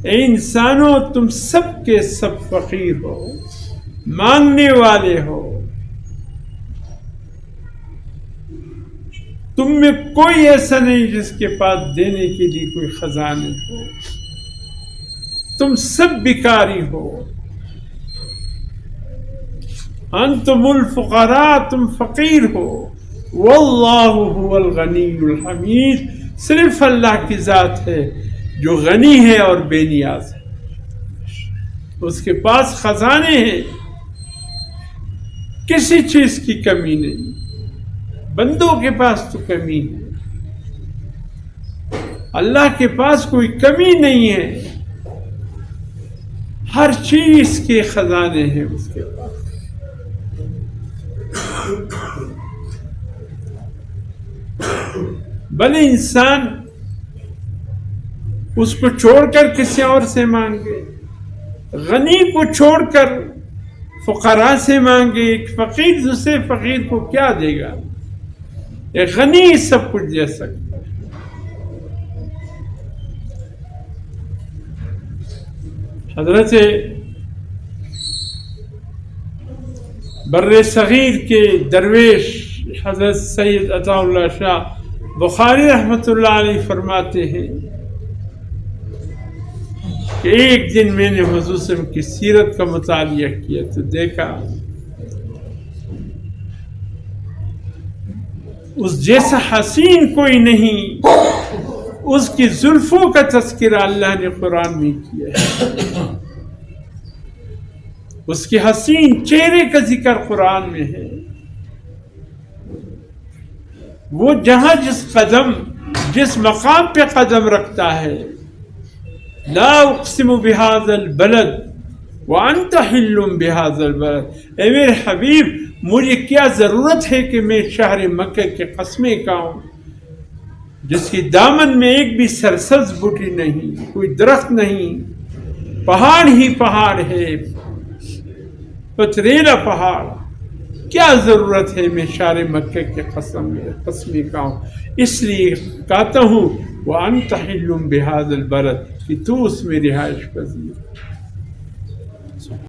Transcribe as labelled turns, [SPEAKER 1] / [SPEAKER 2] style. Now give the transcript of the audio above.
[SPEAKER 1] اے انسانوں تم سب کے سب فقیر ہو، مانگنے والے ہو، تم میں کوئی ایسا نہیں جس کے پاس دینے کے لیے کوئی خزانے ہو، تم سب بھکاری ہو، انتم الفقراء، تم فقیر ہو، واللہ هو الغنی الحمید، صرف اللہ کی ذات ہے جو غنی ہے اور بے نیاز ہے، اس کے پاس خزانے ہیں، کسی چیز کی کمی نہیں، بندوں کے پاس تو کمی ہے، اللہ کے پاس کوئی کمی نہیں ہے، ہر چیز کے خزانے ہیں اس کے پاس۔ بھلے انسان اس کو چھوڑ کر کسی اور سے مانگے، غنی کو چھوڑ کر فقراء سے مانگے، ایک فقیر دوسرے فقیر کو کیا دے گا؟ ایک غنی سب کچھ دے سکتا ہے۔ حضرت بر صغیر کے درویش حضرت سید عطا اللہ شاہ بخاری رحمۃ اللہ علیہ فرماتے ہیں کہ ایک دن میں نے حضور صلی اللہ علیہ وسلم کی سیرت کا مطالعہ کیا تو دیکھا اس جیسا حسین کوئی نہیں، اس کی زلفوں کا تذکرہ اللہ نے قرآن میں کیا ہے، اس کے حسین چہرے کا ذکر قرآن میں ہے، وہ جہاں جس مقام پہ قدم رکھتا ہے، لا اقسم بهذا البلد وانت حل بهذا البلد، اے میرے حبیب مجھے کیا ضرورت ہے کہ میں شہر مکہ کے قسمیں کھاؤں جس کی دامن میں ایک بھی سرسبز بوٹی نہیں، کوئی درخت نہیں، پہاڑ ہی پہاڑ ہے، پتریلا پہاڑ، کیا ضرورت ہے میں شہر مکہ کے قسمیں کھاؤں، اس لیے کہتا ہوں وَأَنْتَ حِلٌّ بِهَذَا الْبَلَدِ کہ تو اس میں رہائش پذیر۔